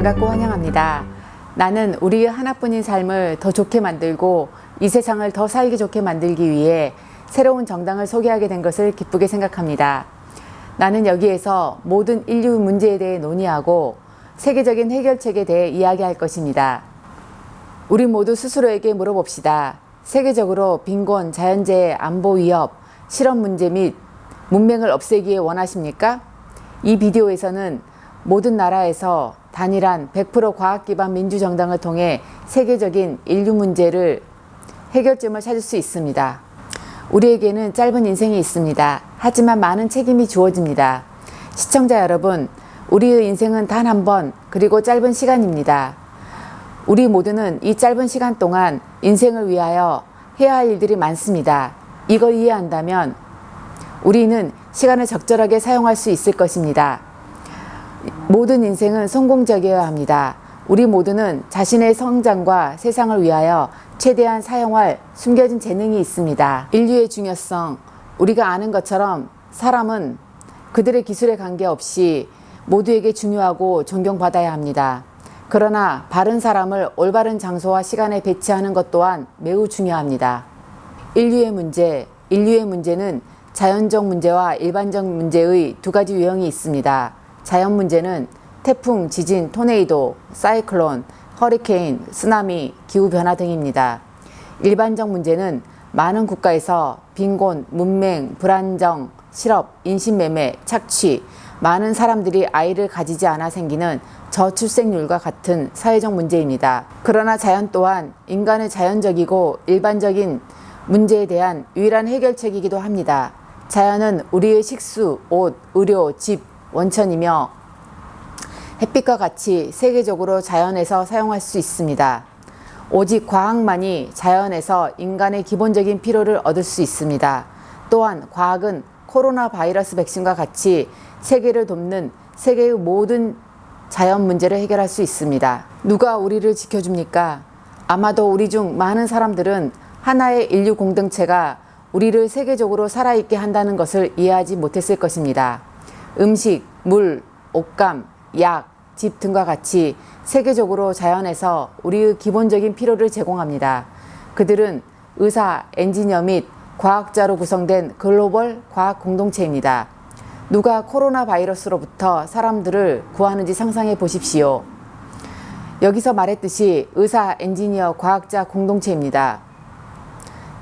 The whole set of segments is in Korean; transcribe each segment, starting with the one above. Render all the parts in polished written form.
반갑고 환영합니다. 나는 우리의 하나뿐인 삶을 더 좋게 만들고 이 세상을 더 살기 좋게 만들기 위해 새로운 정당을 소개하게 된 것을 기쁘게 생각합니다. 나는 여기에서 모든 인류 문제에 대해 논의하고 세계적인 해결책에 대해 이야기할 것입니다. 우리 모두 스스로에게 물어봅시다. 세계적으로 빈곤, 자연재해, 안보 위협, 실업 문제 및 문맹을 없애기에 원하십니까? 이 비디오에서는 모든 나라에서 단일한 100% 과학 기반 민주정당을 통해 세계적인 인류 문제를 해결점을 찾을 수 있습니다. 우리에게는 짧은 인생이 있습니다. 하지만 많은 책임이 주어집니다. 시청자 여러분, 우리의 인생은 단 한 번, 그리고 짧은 시간입니다. 우리 모두는 이 짧은 시간 동안 인생을 위하여 해야 할 일들이 많습니다. 이걸 이해한다면 우리는 시간을 적절하게 사용할 수 있을 것입니다. 모든 인생은 성공적이어야 합니다. 우리 모두는 자신의 성장과 세상을 위하여 최대한 사용할 숨겨진 재능이 있습니다. 인류의 중요성, 우리가 아는 것처럼 사람은 그들의 기술에 관계없이 모두에게 중요하고 존경받아야 합니다. 그러나 바른 사람을 올바른 장소와 시간에 배치하는 것 또한 매우 중요합니다. 인류의 문제는 자연적 문제와 일반적 문제의 두 가지 유형이 있습니다. 자연 문제는 태풍, 지진, 토네이도, 사이클론, 허리케인, 쓰나미, 기후변화 등입니다. 일반적 문제는 많은 국가에서 빈곤, 문맹, 불안정, 실업, 인신매매, 착취, 많은 사람들이 아이를 가지지 않아 생기는 저출생률과 같은 사회적 문제입니다. 그러나 자연 또한 인간의 자연적이고 일반적인 문제에 대한 유일한 해결책이기도 합니다. 자연은 우리의 식수, 옷, 의료, 집, 원천이며 햇빛과 같이 세계적으로 자연에서 사용할 수 있습니다. 오직 과학만이 자연에서 인간의 기본적인 필요를 얻을 수 있습니다. 또한 과학은 코로나 바이러스 백신과 같이 세계를 돕는 세계의 모든 자연 문제를 해결할 수 있습니다. 누가 우리를 지켜줍니까? 아마도 우리 중 많은 사람들은 하나의 인류 공동체가 우리를 세계적으로 살아있게 한다는 것을 이해하지 못했을 것입니다. 음식, 물, 옷감, 약, 집 등과 같이 세계적으로 자연에서 우리의 기본적인 필요를 제공합니다. 그들은 의사, 엔지니어 및 과학자로 구성된 글로벌 과학 공동체입니다. 누가 코로나 바이러스로부터 사람들을 구하는지 상상해 보십시오. 여기서 말했듯이 의사, 엔지니어, 과학자 공동체입니다.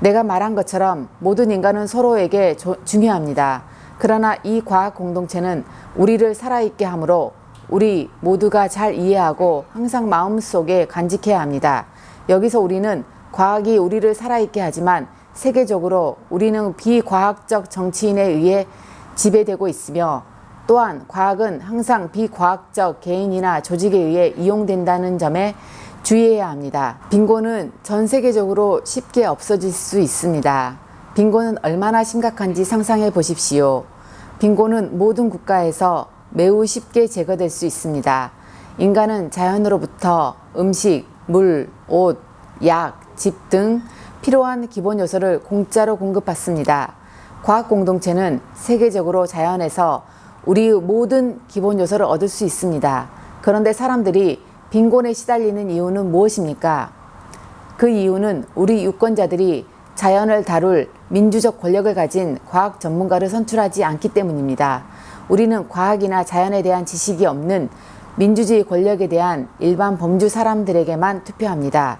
내가 말한 것처럼 모든 인간은 서로에게 중요합니다. 그러나 이 과학 공동체는 우리를 살아있게 하므로 우리 모두가 잘 이해하고 항상 마음속에 간직해야 합니다. 여기서 우리는 과학이 우리를 살아있게 하지만 세계적으로 우리는 비과학적 정치인에 의해 지배되고 있으며 또한 과학은 항상 비과학적 개인이나 조직에 의해 이용된다는 점에 주의해야 합니다. 빈곤은 전 세계적으로 쉽게 없어질 수 있습니다. 빈곤은 얼마나 심각한지 상상해 보십시오. 빈곤은 모든 국가에서 매우 쉽게 제거될 수 있습니다. 인간은 자연으로부터 음식, 물, 옷, 약, 집 등 필요한 기본 요소를 공짜로 공급받습니다. 과학 공동체는 세계적으로 자연에서 우리의 모든 기본 요소를 얻을 수 있습니다. 그런데 사람들이 빈곤에 시달리는 이유는 무엇입니까? 그 이유는 우리 유권자들이 자연을 다룰 민주적 권력을 가진 과학 전문가를 선출하지 않기 때문입니다. 우리는 과학이나 자연에 대한 지식이 없는 민주주의 권력에 대한 일반 범주 사람들에게만 투표합니다.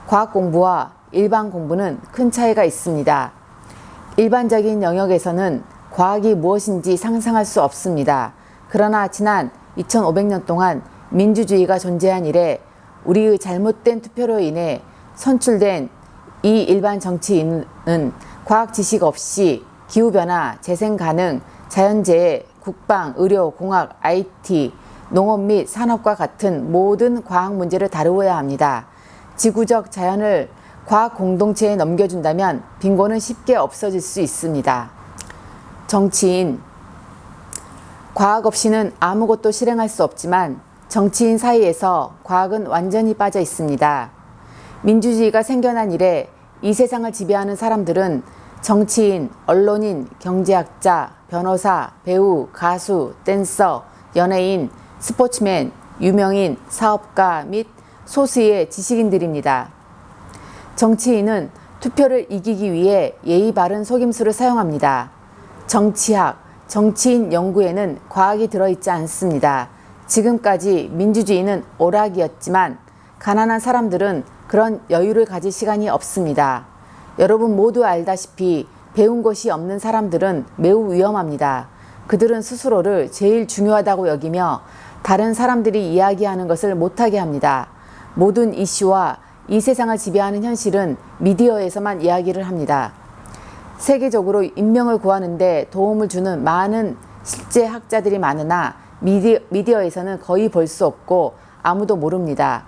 과학 공부와 일반 공부는 큰 차이가 있습니다. 일반적인 영역에서는 과학이 무엇인지 상상할 수 없습니다. 그러나 지난 2500년 동안 민주주의가 존재한 이래 우리의 잘못된 투표로 인해 선출된 이 일반 정치인은 과학 지식 없이 기후변화, 재생가능, 자연재해, 국방, 의료, 공학, IT, 농업 및 산업과 같은 모든 과학 문제를 다루어야 합니다. 지구적 자연을 과학 공동체에 넘겨준다면 빈곤은 쉽게 없어질 수 있습니다. 정치인. 과학 없이는 아무것도 실행할 수 없지만 정치인 사이에서 과학은 완전히 빠져 있습니다. 민주주의가 생겨난 이래 이 세상을 지배하는 사람들은 정치인, 언론인, 경제학자, 변호사, 배우, 가수, 댄서, 연예인, 스포츠맨, 유명인, 사업가 및 소수의 지식인들입니다. 정치인은 투표를 이기기 위해 예의 바른 속임수를 사용합니다. 정치학, 정치인 연구에는 과학이 들어있지 않습니다. 지금까지 민주주의는 오락이었지만 가난한 사람들은 그런 여유를 가질 시간이 없습니다. 여러분 모두 알다시피 배운 것이 없는 사람들은 매우 위험합니다. 그들은 스스로를 제일 중요하다고 여기며 다른 사람들이 이야기하는 것을 못하게 합니다. 모든 이슈와 이 세상을 지배하는 현실은 미디어에서만 이야기를 합니다. 세계적으로 인명을 구하는데 도움을 주는 많은 실제 학자들이 많으나 미디어에서는 거의 볼 수 없고 아무도 모릅니다.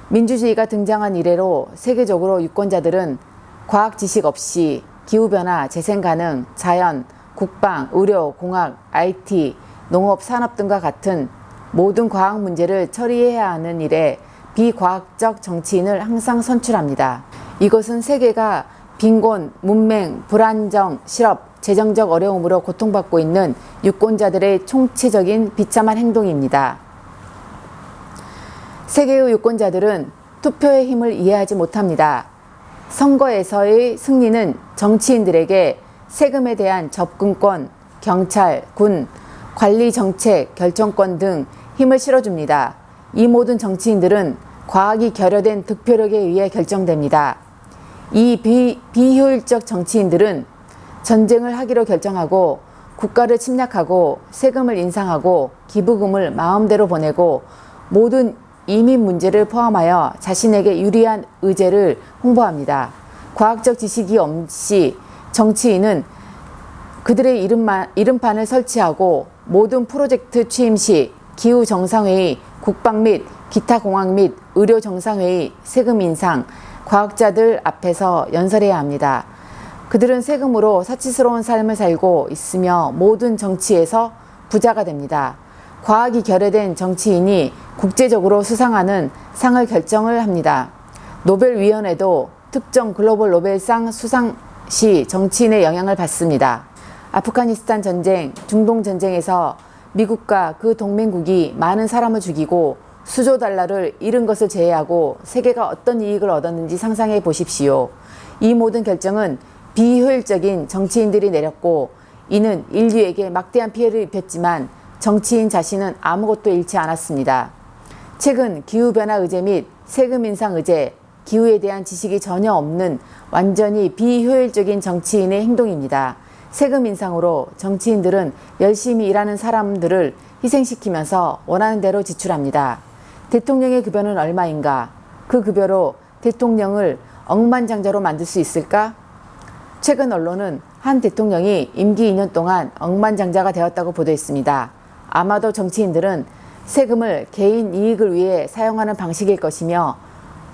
민주주의가 등장한 이래로 세계적으로 유권자들은 과학 지식 없이 기후변화, 재생가능, 자연, 국방, 의료, 공학, IT, 농업, 산업 등과 같은 모든 과학 문제를 처리해야 하는 일에 비과학적 정치인을 항상 선출합니다. 이것은 세계가 빈곤, 문맹, 불안정, 실업, 재정적 어려움으로 고통받고 있는 유권자들의 총체적인 비참한 행동입니다. 세계의 유권자들은 투표의 힘을 이해하지 못합니다. 선거에서의 승리는 정치인들에게 세금에 대한 접근권, 경찰, 군, 관리 정책, 결정권 등 힘을 실어줍니다. 이 모든 정치인들은 과학이 결여된 득표력에 의해 결정됩니다. 이 비효율적 정치인들은 전쟁을 하기로 결정하고 국가를 침략하고 세금을 인상하고 기부금을 마음대로 보내고 모든 이민 문제를 포함하여 자신에게 유리한 의제를 홍보합니다. 과학적 지식이 없이 정치인은 그들의 이름판을 설치하고 모든 프로젝트 취임식, 기후정상회의, 국방 및 기타 공학 및 의료 정상회의, 세금 인상, 과학자들 앞에서 연설해야 합니다. 그들은 세금으로 사치스러운 삶을 살고 있으며 모든 정치에서 부자가 됩니다. 과학이 결여된 정치인이 국제적으로 수상하는 상을 결정을 합니다. 노벨위원회도 특정 글로벌 노벨상 수상 시 정치인의 영향을 받습니다. 아프가니스탄 전쟁, 중동 전쟁에서 미국과 그 동맹국이 많은 사람을 죽이고 수조 달러를 잃은 것을 제외하고 세계가 어떤 이익을 얻었는지 상상해 보십시오. 이 모든 결정은 비효율적인 정치인들이 내렸고 이는 인류에게 막대한 피해를 입혔지만 정치인 자신은 아무것도 잃지 않았습니다. 최근 기후변화 의제 및 세금 인상 의제, 기후에 대한 지식이 전혀 없는 완전히 비효율적인 정치인의 행동입니다. 세금 인상으로 정치인들은 열심히 일하는 사람들을 희생시키면서 원하는 대로 지출합니다. 대통령의 급여는 얼마인가? 그 급여로 대통령을 억만장자로 만들 수 있을까? 최근 언론은 한 대통령이 임기 2년 동안 억만장자가 되었다고 보도했습니다. 아마도 정치인들은 세금을 개인 이익을 위해 사용하는 방식일 것이며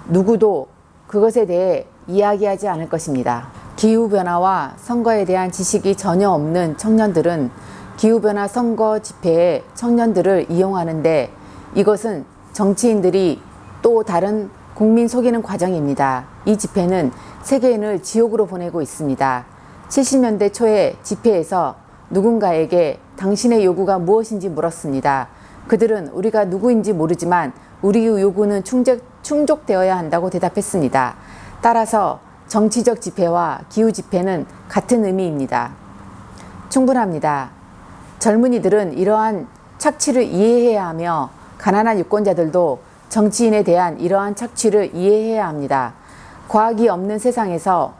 누구도 그것에 대해 이야기하지 않을 것입니다. 기후변화와 선거에 대한 지식이 전혀 없는 청년들은 기후변화 선거 집회에 청년들을 이용하는데 이것은 정치인들이 또 다른 국민 속이는 과정입니다. 이 집회는 세계인을 지옥으로 보내고 있습니다. 70년대 초에 집회에서 누군가에게 당신의 요구가 무엇인지 물었습니다. 그들은 우리가 누구인지 모르지만 우리의 요구는 충족되어야 한다고 대답했습니다. 따라서 정치적 집회와 기후 집회는 같은 의미입니다. 충분합니다. 젊은이들은 이러한 착취를 이해해야 하며 가난한 유권자들도 정치인에 대한 이러한 착취를 이해해야 합니다. 과학이 없는 세상에서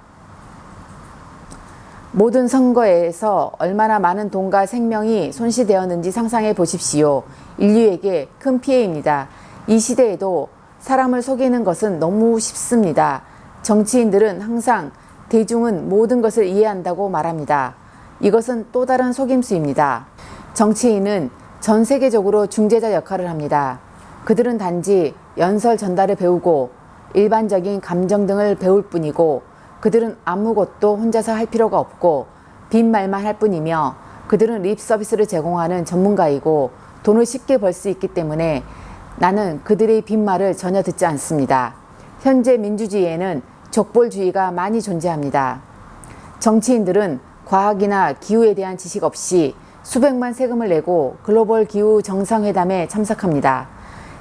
모든 선거에서 얼마나 많은 돈과 생명이 손실되었는지 상상해 보십시오. 인류에게 큰 피해입니다. 이 시대에도 사람을 속이는 것은 너무 쉽습니다. 정치인들은 항상 대중은 모든 것을 이해한다고 말합니다. 이것은 또 다른 속임수입니다. 정치인은 전 세계적으로 중재자 역할을 합니다. 그들은 단지 연설 전달을 배우고 일반적인 감정 등을 배울 뿐이고 그들은 아무것도 혼자서 할 필요가 없고 빈말만 할 뿐이며 그들은 립 서비스를 제공하는 전문가이고 돈을 쉽게 벌 수 있기 때문에 나는 그들의 빈말을 전혀 듣지 않습니다. 현재 민주주의에는 족벌주의가 많이 존재합니다. 정치인들은 과학이나 기후에 대한 지식 없이 수백만 세금을 내고 글로벌 기후 정상회담에 참석합니다.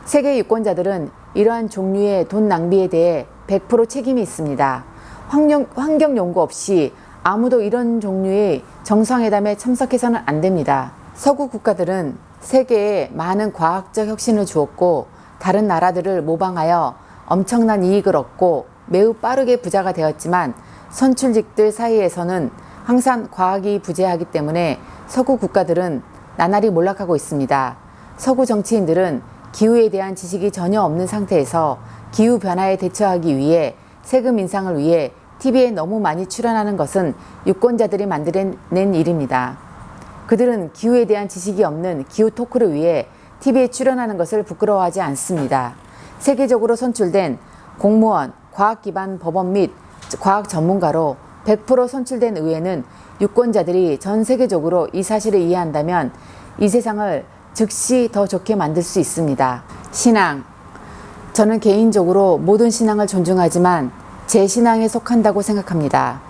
세계 유권자들은 이러한 종류의 돈 낭비에 대해 100% 책임이 있습니다. 환경 연구 없이 아무도 이런 종류의 정상회담에 참석해서는 안 됩니다. 서구 국가들은 세계에 많은 과학적 혁신을 주었고 다른 나라들을 모방하여 엄청난 이익을 얻고 매우 빠르게 부자가 되었지만 선출직들 사이에서는 항상 과학이 부재하기 때문에 서구 국가들은 나날이 몰락하고 있습니다. 서구 정치인들은 기후에 대한 지식이 전혀 없는 상태에서 기후변화에 대처하기 위해 세금 인상을 위해 TV에 너무 많이 출연하는 것은 유권자들이 만들어낸 일입니다. 그들은 기후에 대한 지식이 없는 기후 토크를 위해 TV에 출연하는 것을 부끄러워하지 않습니다. 세계적으로 선출된 공무원, 과학 기반 법원 및 과학 전문가로 100% 선출된 의회는 유권자들이 전 세계적으로 이 사실을 이해한다면 이 세상을 즉시 더 좋게 만들 수 있습니다. 신앙. 저는 개인적으로 모든 신앙을 존중하지만 제 신앙에 속한다고 생각합니다.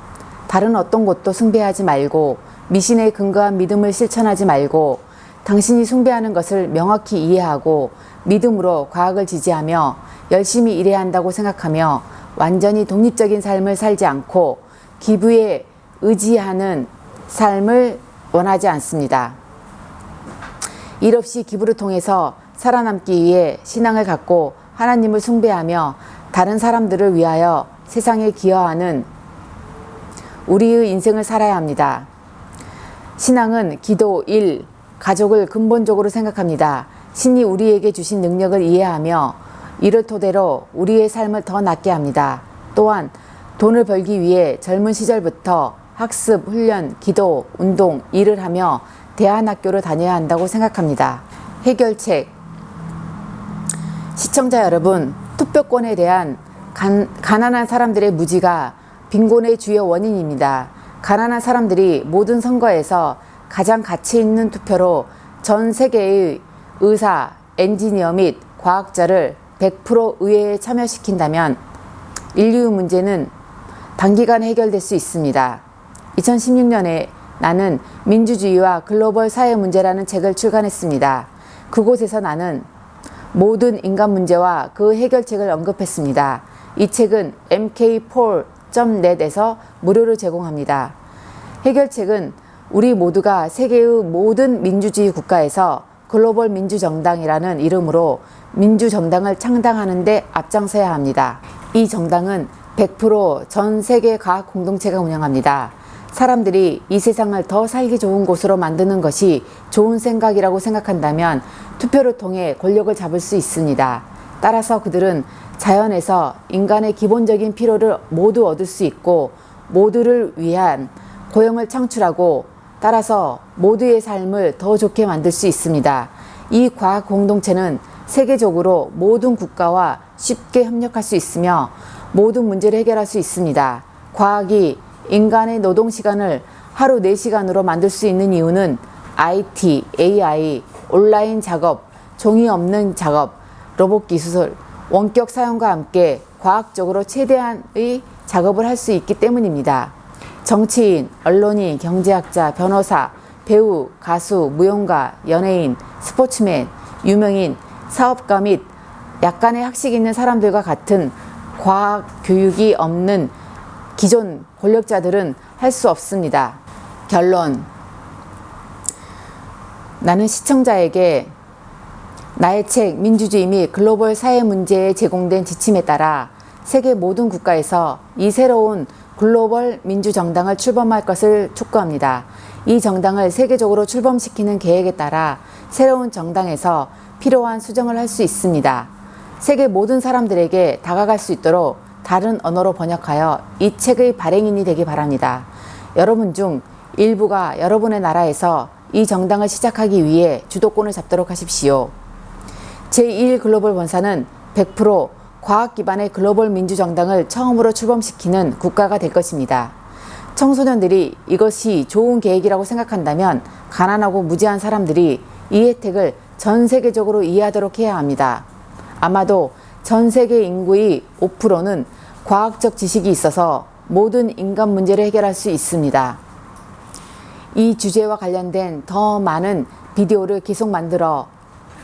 다른 어떤 것도 숭배하지 말고 미신에 근거한 믿음을 실천하지 말고 당신이 숭배하는 것을 명확히 이해하고 믿음으로 과학을 지지하며 열심히 일해야 한다고 생각하며 완전히 독립적인 삶을 살지 않고 기부에 의지하는 삶을 원하지 않습니다. 일 없이 기부를 통해서 살아남기 위해 신앙을 갖고 하나님을 숭배하며 다른 사람들을 위하여 세상에 기여하는 우리의 인생을 살아야 합니다. 신앙은 기도, 일, 가족을 근본적으로 생각합니다. 신이 우리에게 주신 능력을 이해하며 이를 토대로 우리의 삶을 더 낫게 합니다. 또한 돈을 벌기 위해 젊은 시절부터 학습, 훈련, 기도, 운동, 일을 하며 대안학교를 다녀야 한다고 생각합니다. 해결책. 시청자 여러분, 투표권에 대한 가난한 사람들의 무지가 빈곤의 주요 원인입니다. 가난한 사람들이 모든 선거에서 가장 가치 있는 투표로 전 세계의 의사, 엔지니어 및 과학자를 100% 의회에 참여시킨다면 인류 문제는 단기간에 해결될 수 있습니다. 2016년에 나는 민주주의와 글로벌 사회 문제라는 책을 출간했습니다. 그곳에서 나는 모든 인간 문제와 그 해결책을 언급했습니다. 이 책은 mkpoll.net에서 무료로 제공합니다. 해결책은 우리 모두가 세계의 모든 민주주의 국가에서 글로벌 민주정당이라는 이름으로 민주정당을 창당하는 데 앞장서야 합니다. 이 정당은 100% 전 세계 과학 공동체가 운영합니다. 사람들이 이 세상을 더 살기 좋은 곳으로 만드는 것이 좋은 생각이라고 생각한다면 투표를 통해 권력을 잡을 수 있습니다. 따라서 그들은 자연에서 인간의 기본적인 필요를 모두 얻을 수 있고 모두를 위한 고용을 창출하고 따라서 모두의 삶을 더 좋게 만들 수 있습니다. 이 과학 공동체는 세계적으로 모든 국가와 쉽게 협력할 수 있으며 모든 문제를 해결할 수 있습니다. 과학이 인간의 노동 시간을 하루 4시간으로 만들 수 있는 이유는 IT, AI, 온라인 작업, 종이 없는 작업, 로봇 기술, 원격 사용과 함께 과학적으로 최대한의 작업을 할 수 있기 때문입니다. 정치인, 언론인, 경제학자, 변호사, 배우, 가수, 무용가, 연예인, 스포츠맨, 유명인, 사업가 및 약간의 학식이 있는 사람들과 같은 과학 교육이 없는 기존 권력자들은 할 수 없습니다. 결론. 나는 시청자에게 나의 책 민주주의 및 글로벌 사회 문제에 제공된 지침에 따라 세계 모든 국가에서 이 새로운 글로벌 민주정당을 출범할 것을 촉구합니다. 이 정당을 세계적으로 출범시키는 계획에 따라 새로운 정당에서 필요한 수정을 할 수 있습니다. 세계 모든 사람들에게 다가갈 수 있도록 다른 언어로 번역하여 이 책의 발행인이 되기 바랍니다. 여러분 중 일부가 여러분의 나라에서 이 정당을 시작하기 위해 주도권을 잡도록 하십시오. 제1 글로벌 본사는 100% 과학 기반의 글로벌 민주정당을 처음으로 출범시키는 국가가 될 것입니다. 청소년들이 이것이 좋은 계획이라고 생각한다면 가난하고 무지한 사람들이 이 혜택을 전 세계적으로 이해하도록 해야 합니다. 아마도 전 세계 인구의 5%는 과학적 지식이 있어서 모든 인간 문제를 해결할 수 있습니다. 이 주제와 관련된 더 많은 비디오를 계속 만들어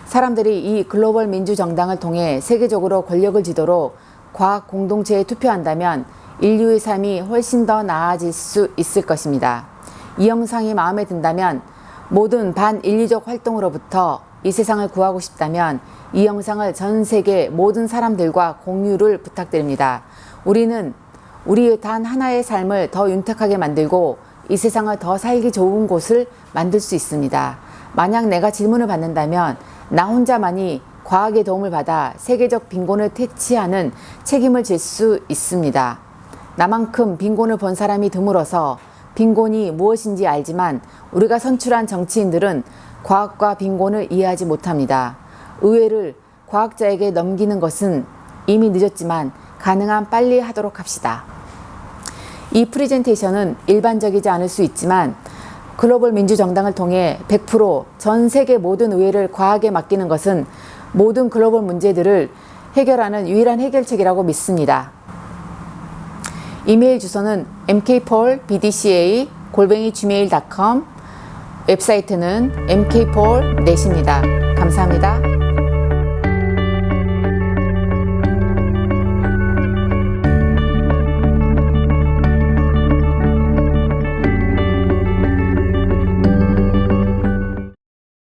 사람들이 이 글로벌 민주정당을 통해 세계적으로 권력을 쥐도록 과학 공동체에 투표한다면 인류의 삶이 훨씬 더 나아질 수 있을 것입니다. 이 영상이 마음에 든다면 모든 반인류적 활동으로부터 이 세상을 구하고 싶다면 이 영상을 전 세계 모든 사람들과 공유를 부탁드립니다. 우리는 우리의 단 하나의 삶을 더 윤택하게 만들고 이 세상을 더 살기 좋은 곳을 만들 수 있습니다. 만약 내가 질문을 받는다면 나 혼자만이 과학의 도움을 받아 세계적 빈곤을 퇴치하는 책임을 질 수 있습니다. 나만큼 빈곤을 본 사람이 드물어서 빈곤이 무엇인지 알지만 우리가 선출한 정치인들은 과학과 빈곤을 이해하지 못합니다. 의회를 과학자에게 넘기는 것은 이미 늦었지만 가능한 빨리 하도록 합시다. 이 프레젠테이션은 일반적이지 않을 수 있지만 글로벌 민주정당을 통해 100% 전 세계 모든 의회를 과학에 맡기는 것은 모든 글로벌 문제들을 해결하는 유일한 해결책이라고 믿습니다. 이메일 주소는 mkpaulbdca@gmail.com, 웹사이트는 mkpaul.net입니다. 감사합니다.